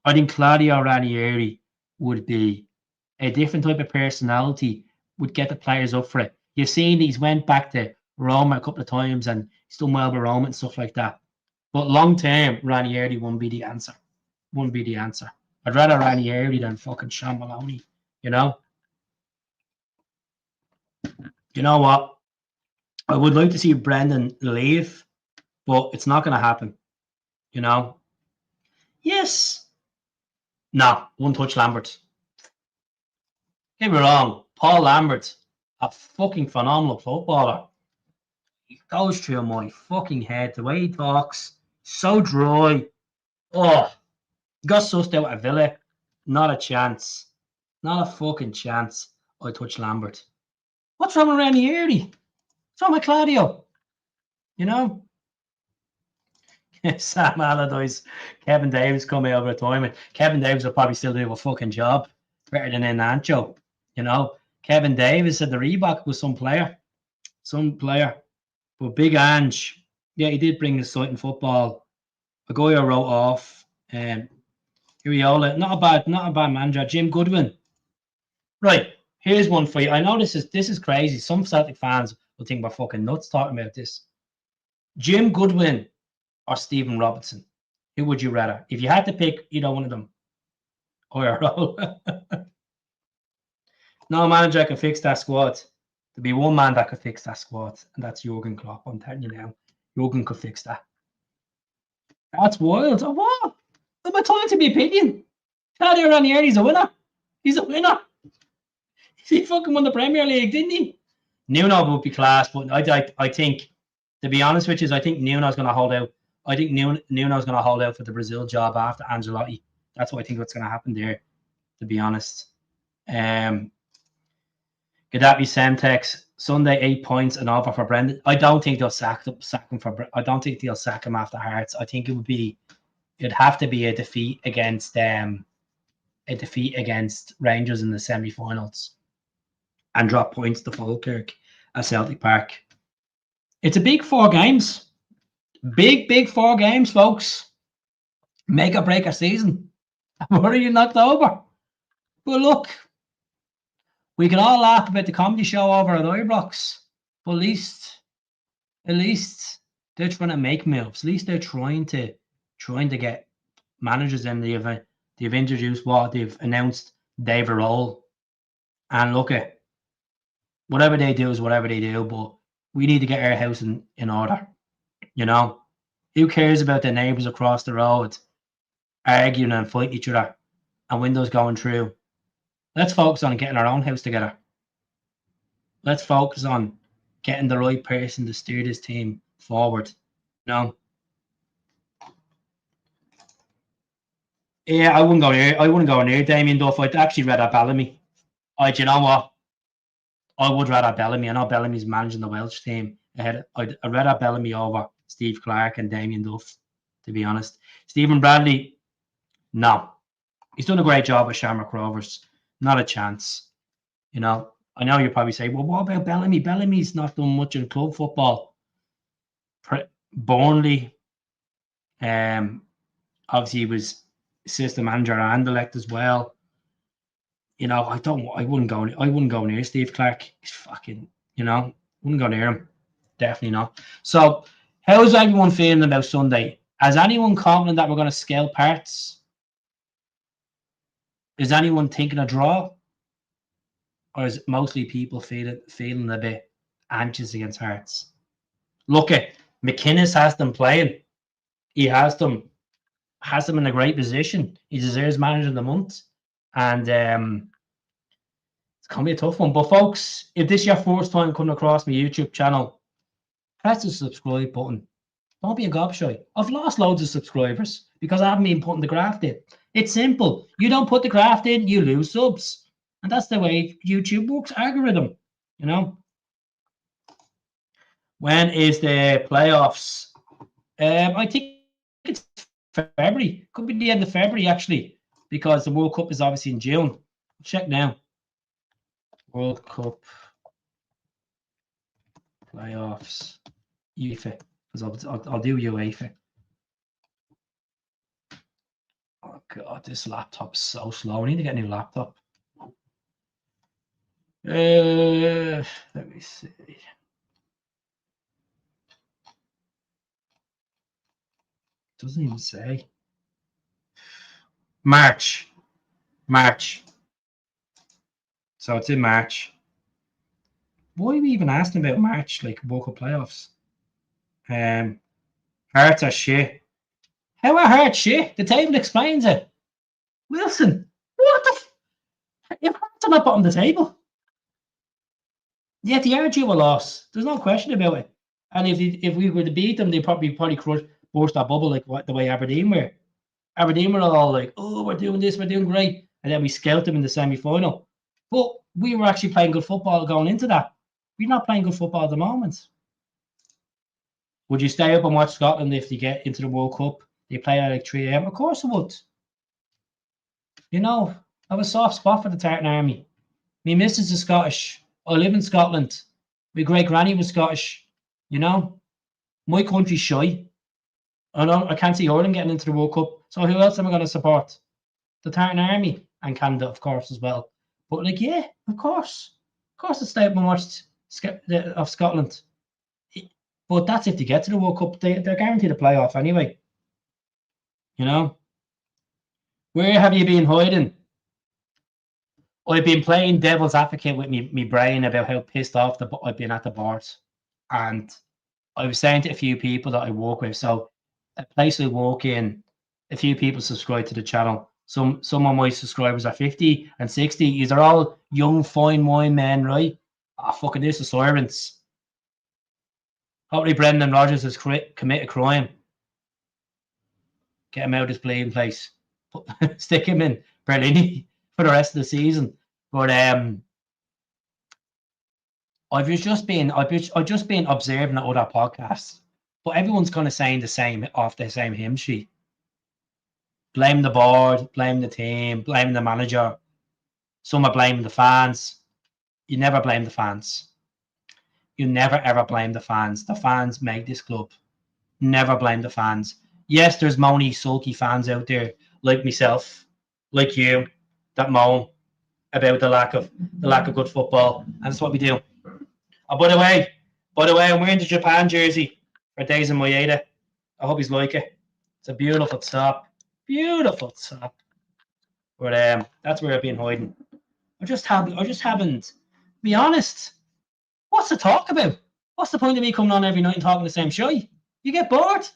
I think Claudio Ranieri would be a different type of personality, would get the players up for it. You've seen he's went back to Roma a couple of times and he's done well with Roma and stuff like that. But long term, Ranieri wouldn't be the answer. Wouldn't be the answer. I'd rather Ranieri than fucking Sean Maloney, you know? You know what? I would like to see Brendan leave, but it's not going to happen, you know? Yes. No, one touch Lambert. Get me wrong, Paul Lambert, a fucking phenomenal footballer. He goes through my fucking head. The way he talks, so dry. Oh, got sussed out at Villa. Not a chance. Not a fucking chance. I touch Lambert. What's wrong with Ranieri? What's wrong with Claudio? You know? Sam Allardyce, Kevin Davis coming over retirement. Kevin Davis will probably still do a fucking job better than Ancho. You know? Kevin Davis at the Reebok was some player. But Big Ange, yeah, he did bring exciting football. A guy I wrote off. Iriola, not a bad manager. Jim Goodwin. Right, here's one for you. I know this is crazy. Some Celtic fans They'll think we're fucking nuts talking about this. Jim Goodwin or Stephen Robinson? Who would you rather? If you had to pick either one of them. Or no manager can fix that squad. There'll be one man that could fix that squad, and that's Jurgen Klopp. I'm telling you now. Jurgen could fix that. That's wild. Oh, what? I'm entitled to my opinion. Claudio Ranieri's a winner. He's a winner. He fucking won the Premier League, didn't he? Nuno would be class, but I think, to be honest with you, I think Nuno's going to hold out. I think Nuno's going to hold out for the Brazil job after Ancelotti. That's what I think what's going to happen there, to be honest. Gaddafi Semtex, Sunday 8 points and over for Brendan. I don't think they'll sack him I don't think they'll sack him after Hearts. I think it'd have to be a defeat against Rangers in the semi-finals and drop points to Falkirk at Celtic Park. It's a big 4 games. Big 4 games, folks. Make or break a season. What are you in October? But look, we can all laugh about the comedy show over at Ibrox, but at least they're trying to make moves. At least they're trying to get managers in. They've introduced they've announced Dave Roll. And look at whatever they do is whatever they do, but we need to get our house in order. You know, who cares about the neighbours across the road arguing and fighting each other and windows going through? Let's focus on getting our own house together. Let's focus on getting the right person to steer this team forward. You know? Yeah, I wouldn't go near Damien Duff. I'd actually rather Bellamy. You know what? I would rather Bellamy. I know Bellamy's managing the Welsh team. I'd rather Bellamy over Steve Clark and Damien Duff, to be honest. Stephen Bradley, no. He's done a great job with Shamrock Rovers. Not a chance. You know, I know you probably say, well, what about Bellamy? Bellamy's not done much in club football. Burnley, obviously he was assistant manager at Anderlecht as well. You know, I wouldn't go near Steve Clark. He's fucking, you know, wouldn't go near him. Definitely not. So, how's everyone feeling about Sunday? Is anyone confident that we're going to scale parts? Is anyone thinking a draw? Or is it mostly people feeling a bit anxious against Hearts? Look at McInnes has them playing. He has them in a great position. He deserves manager of the month. And it's going to be a tough one. But folks, if this is your first time coming across my YouTube channel, press the subscribe button. Don't be a gobshite. I've lost loads of subscribers because I haven't been putting the graft in. It's simple. You don't put the graft in, you lose subs. And that's the way YouTube works, algorithm. You know? When is the playoffs? I think it's February. Could be the end of February, actually, because the World Cup is obviously in June. Check now. World Cup playoffs. UEFA. Because I'll do UEFA. Oh, God, this laptop's so slow. I need to get a new laptop. Let me see. Doesn't even say. March. So it's in March. Why are we even asking about March, like World Cup playoffs? Hearts are shit. How are Hearts shit? The table explains it. Wilson, what the if Hearts are not bottom of the table? Yeah, they are due a loss. There's no question about it. And if we were to beat them, they'd probably burst that bubble like the way Aberdeen were. Aberdeen were all like, oh, we're doing this, we're doing great. And then we scaled them in the semi-final. But we were actually playing good football going into that. We're not playing good football at the moment. Would you stay up and watch Scotland if they get into the World Cup? They play at like 3 a.m. Of course I would. You know, I have a soft spot for the Tartan Army. My missus is Scottish. I live in Scotland. My great granny was Scottish. You know, my country's shy. I can't see Ireland getting into the World Cup. So who else am I going to support? The Tartan Army and Canada, of course, as well. But like, yeah, of course I'd stay up and watch of Scotland. But that's if they get to the World Cup. They're guaranteed a playoff anyway. You know? Where have you been hiding? I've been playing devil's advocate with me brain about how pissed off I've been at the bars. And I was saying to a few people that I work with, so a place I walk in, a few people subscribe to the channel. Some of my subscribers are 50 and 60. These are all young, fine wine men, right? Fucking this is servants. Hopefully Brendan Rodgers has commit a crime. Get him out of this bleeding place. Stick him in Berlini for the rest of the season. But I've just been observing at other podcasts, but everyone's kind of saying the same hymn sheet. Blame the board, blame the team, blame the manager. Some are blaming the fans. You never blame the fans. You never ever blame the fans. The fans make this club. Never blame the fans. Yes, there's moany, sulky fans out there like myself, like you, that moan about the lack of good football, and that's what we do. Oh, by the way, I'm wearing the Japan jersey for Days in Maeda. I hope he's like it. It's a beautiful top. Beautiful top. But that's where I've been hiding. I just haven't. Be honest. What's the talk about? What's the point of me coming on every night and talking the same shit? You get bored.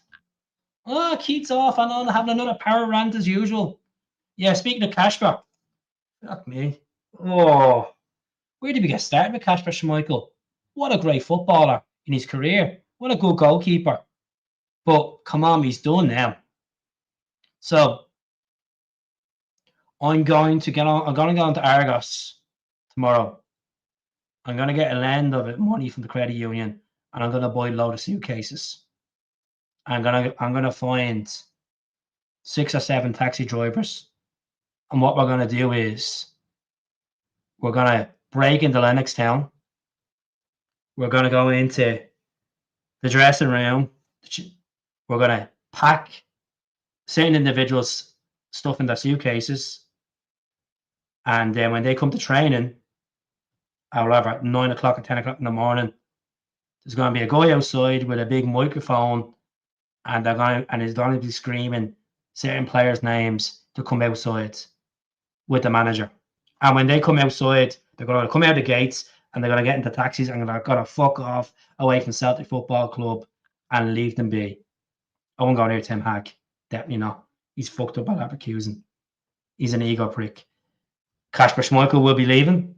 Oh, Keats off and on, having another power rant as usual. Yeah, speaking of Kasper. Fuck me. Oh, where did we get started with Kasper Schmeichel? What a great footballer in his career. What a good goalkeeper. But come on, he's done now. So I'm going to go on to Argos tomorrow. I'm going to get a lend of it, money from the credit union, and I'm going to buy a load of suitcases. I'm going to find 6 or 7 taxi drivers. And what we're going to do is we're going to break into Lennoxtown. We're going to go into the dressing room. We're going to pack certain individuals' stuff in their suitcases. And then when they come to training, however, at 9 o'clock or 10 o'clock in the morning, there's going to be a guy outside with a big microphone, and he's going to be screaming certain players' names to come outside with the manager. And when they come outside, they're going to come out the gates and they're going to get into taxis and they're going to fuck off away from Celtic Football Club and leave them be. I won't go near Tim Hag. Definitely not. He's fucked up at Leverkusen. He's an ego prick. Kasper Schmeichel will be leaving.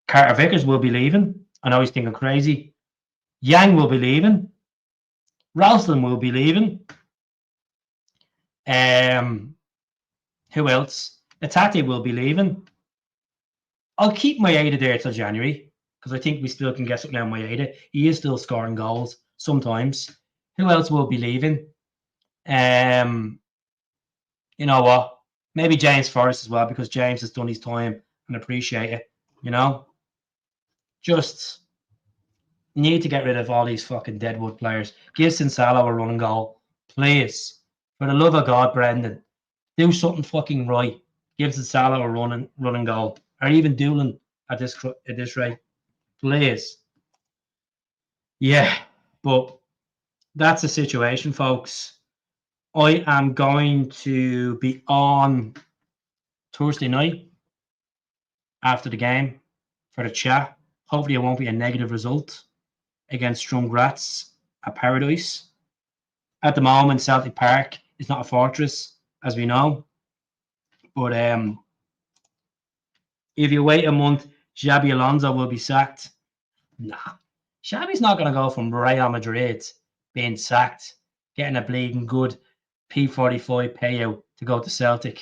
Carter Vickers will be leaving. I know he's thinking crazy. Yang will be leaving. Ralston will be leaving. Who else? Atate will be leaving. I'll keep Maeda there till January because I think we still can get something out of Maeda. He is still scoring goals sometimes. Who else will be leaving? You know what? Maybe James Forrest as well because James has done his time and appreciate it. You know, just need to get rid of all these fucking deadwood players. Give Sinsalo a running goal, please. For the love of God, Brendan, do something fucking right. Give Sinsalo a running goal, or even Doolan at this rate, please. Yeah, but that's the situation, folks. I am going to be on Thursday night after the game for the chat. Hopefully, it won't be a negative result against Strum Graz at Paradise. At the moment, Celtic Park is not a fortress, as we know. But if you wait a month, Xabi Alonso will be sacked. Nah, Xabi's not going to go from Real Madrid being sacked, getting a bleeding good P45 payout to go to Celtic.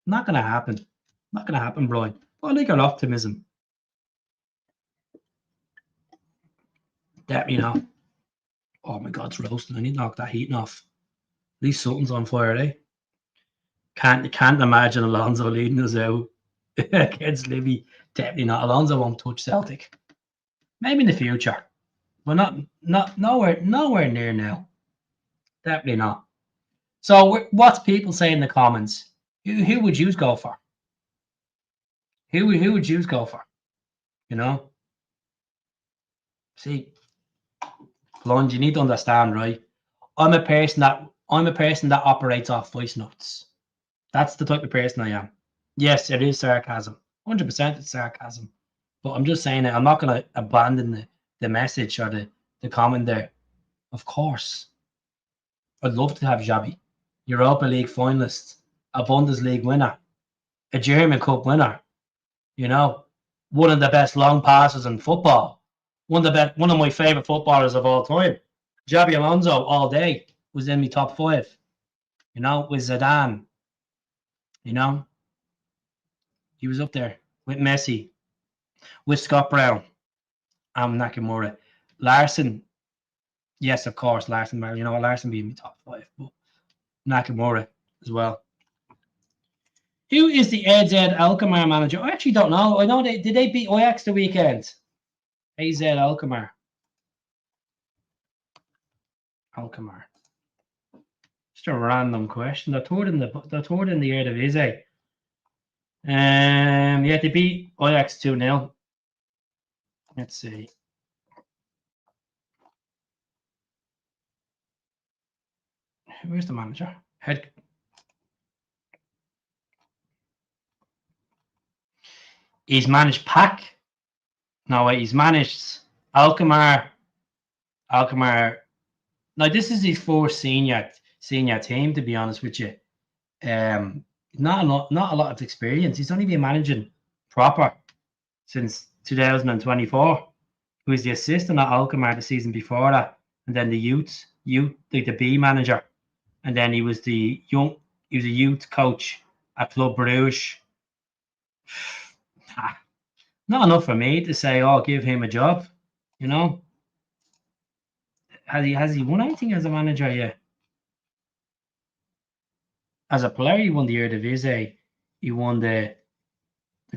Not going to happen. Not going to happen, Brian. But I like your optimism. That, you know. Oh my God, it's roasting. I need to knock that heating off. At least something's on fire, eh? Can't imagine Alonso leading us out against Livy. Definitely not. Alonso won't touch Celtic. Maybe in the future, but not nowhere near now. Definitely not. So what's people saying in the comments? Who would you go for? Who would you go for? You know. See, Lunge, you need to understand, right? I'm a person that operates off voice notes. That's the type of person I am. Yes, it is sarcasm. 100% it's sarcasm. But I'm just saying that I'm not going to abandon the message or the comment there. Of course. I'd love to have Xabi, Europa League finalist, a Bundesliga winner, a German Cup winner, you know, one of the best long passes in football, one of my favourite footballers of all time. Xabi Alonso all day was in my top 5, you know, with Zidane, you know. He was up there with Messi, with Scott Brown, and Nakamura. Larson, yes, of course, Larson. You know, Larson being my top 5, but Nakamura as well. Who is the AZ Alkmaar manager? I actually don't know. I know did they beat Ajax the weekend? AZ Alkmaar. Alkmaar. Just a random question. They're third in the Eredivisie. Yeah, they beat Ajax 2-0. Let's see. Where's the manager? He's managed PAC. No, wait, he's managed Alkmaar. Now, this is his fourth senior team, to be honest with you. Not a lot of experience. He's only been managing proper since 2024. He was the assistant at Alkmaar the season before that, and then the youth, like the B manager, and then he was a youth coach at Club Bruges. Not enough for me to say, oh, give him a job, you know. Has he won anything as a manager yet? As a player, he won the Eredivisie, he won the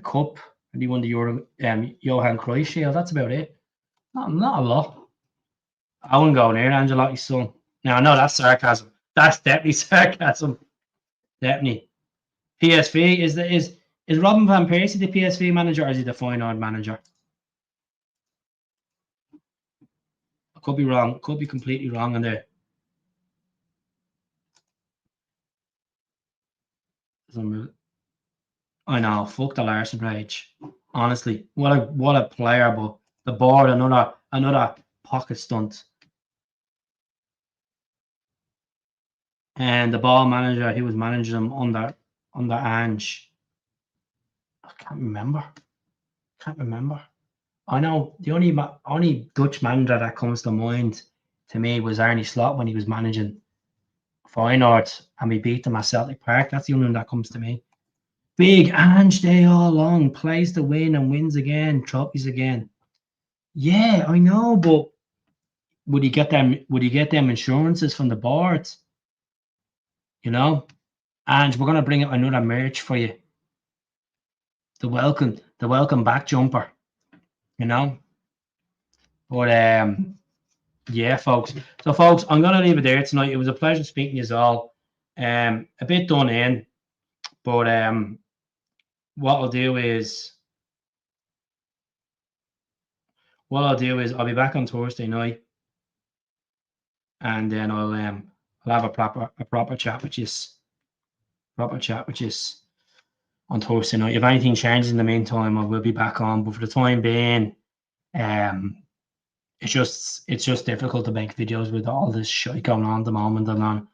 Cup, and he won the Johan Cruyff Shield. That's about it. Not a lot. I wouldn't go near Ancelotti's son. Now, I know that's sarcasm. That's definitely sarcasm. Definitely. PSV is Robin van Persie the PSV manager, or is he the Feyenoord manager? I could be wrong. Could be completely wrong in there. I know. Fuck the Larson page. Honestly, what a player, but the board another pocket stunt. And the ball manager, he was managing them under Ange. I can't remember. I know the only Dutch manager that comes to mind to me was Arne Slot when he was managing Feyenoord and we beat them at Celtic Park. That's the only one that comes to me. Big Ange day all along, plays to win and wins again, trophies again. Yeah, I know, but would he get them insurances from the board? You know? And we're gonna bring out another merch for you. The welcome back jumper. You know? But yeah, folks. So folks, I'm gonna leave it there tonight. It was a pleasure speaking to you all. A bit done in, but what I'll do is I'll be back on Thursday night, and then I'll have a proper chat with you. On Thursday night. If anything changes in the meantime, I will be back on. But for the time being, it's just difficult to make videos with all this shit going on at the moment. And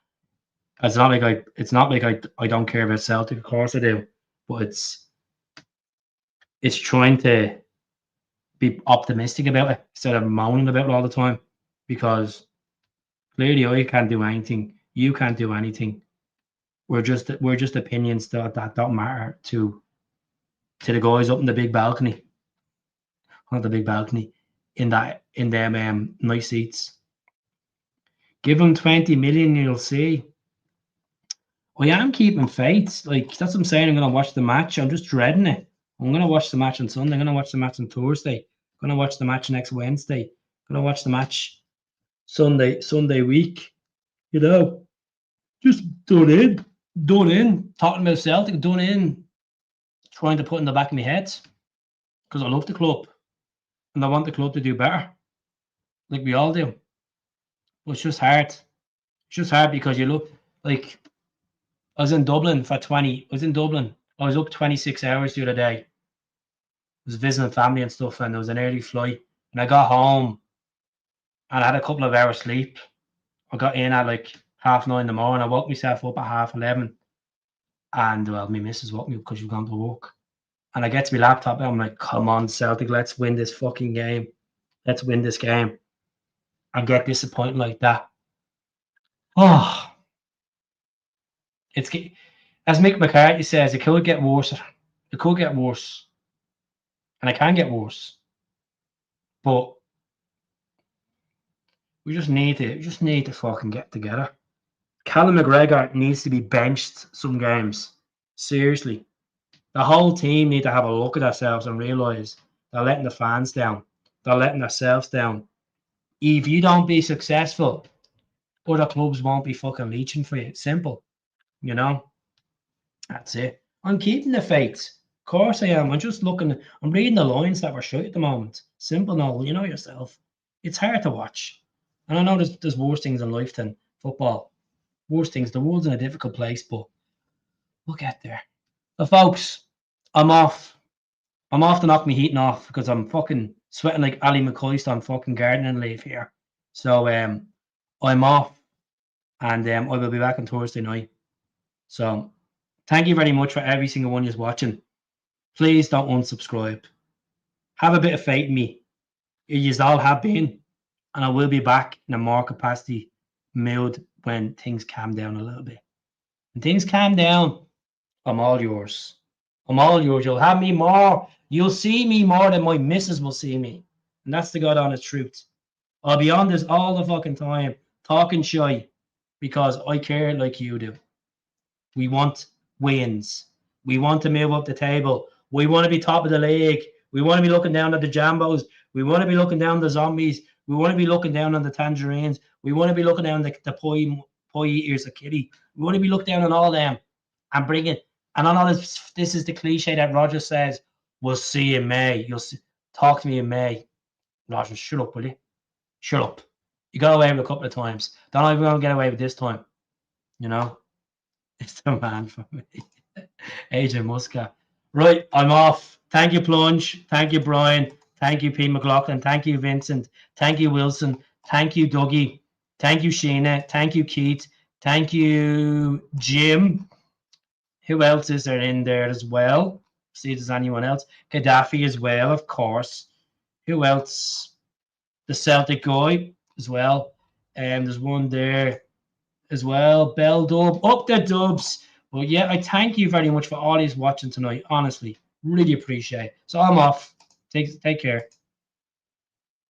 it's not like I don't care about Celtic. Of course I do, but it's trying to be optimistic about it instead of moaning about it all the time, because clearly I can't do anything. You can't do anything. We're just opinions that don't matter to the guys up in the big balcony. Not the big balcony, in them nice seats. Give them 20 million, you'll see. I am keeping faith. Like, that's what I'm saying. I'm gonna watch the match. I'm just dreading it. I'm gonna watch the match on Sunday. I'm gonna watch the match on Thursday. I'm gonna watch the match next Wednesday. I'm gonna watch the match Sunday week. You know, just done in. Talking about Celtic, done in. Trying to put in the back of my head, because I love the club and I want the club to do better. like we all do. But it's just hard. It's just hard because you look like I was in Dublin for 20. I was in Dublin. I was up 26 hours the other day. I was visiting family and stuff, and there was an early flight. And I got home and I had a couple of hours sleep. I got in at like 9:30 in the morning. I woke myself up at 11:30. And well, my missus woke me up because she was gone to work. And I get to my laptop and I'm like, come on, Celtic, let's win this fucking game. Let's win this game. And get disappointed like that. Oh, it's as Mick McCarthy says, it could get worse. It could get worse. And it can get worse. But we just need to fucking get together. Callum McGregor needs to be benched some games. Seriously. The whole team need to have a look at themselves and realise they're letting the fans down. They're letting themselves down. If you don't be successful, other clubs won't be fucking leeching for you. It's simple. You know? That's it. I'm keeping the faith. Of course I am. I'm reading the lines that were shot at the moment. Simple, no, you know yourself. It's hard to watch. And I know there's worse things in life than football. Worse things. The world's in a difficult place, but we'll get there. So, folks, I'm off. I'm off to knock my heating off because I'm fucking sweating like Ali McCoist on fucking gardening leave here. So I'm off, and I will be back on Thursday night. So thank you very much for every single one who's watching. Please don't unsubscribe. Have a bit of faith in me. You all have been, and I will be back in a more capacity mood when things calm down a little bit. When things calm down, I'm all yours. I'm all yours. You'll have me more. You'll see me more than my missus will see me. And that's the God honest truth. I'll be on this all the fucking time, talking shy, because I care like you do. We want wins. We want to move up the table. We want to be top of the league. We want to be looking down at the Jambos. We want to be looking down the zombies. We want to be looking down on the tangerines. We want to be looking down the pie eaters of kitty. We want to be looking down on all them and bring it. And I know this is the cliche that Rodgers says, we'll see in May. Talk to me in May. Rodgers, shut up, will you? Shut up. You got away with a couple of times. Don't even going to get away with this time. You know? It's the man for me. AJ Muscat. Right, I'm off. Thank you, Plunge. Thank you, Brian. Thank you, P. McLaughlin. Thank you, Vincent. Thank you, Wilson. Thank you, Dougie. Thank you, Sheena. Thank you, Keith. Thank you, Jim. Who else is there in there as well? See if there's anyone else. Gaddafi as well, of course. Who else? The Celtic guy as well. There's one there as well. Bell Dub. Up the Dubs. But yeah, I thank you very much for all these watching tonight. Honestly, really appreciate it. So I'm off. Take care.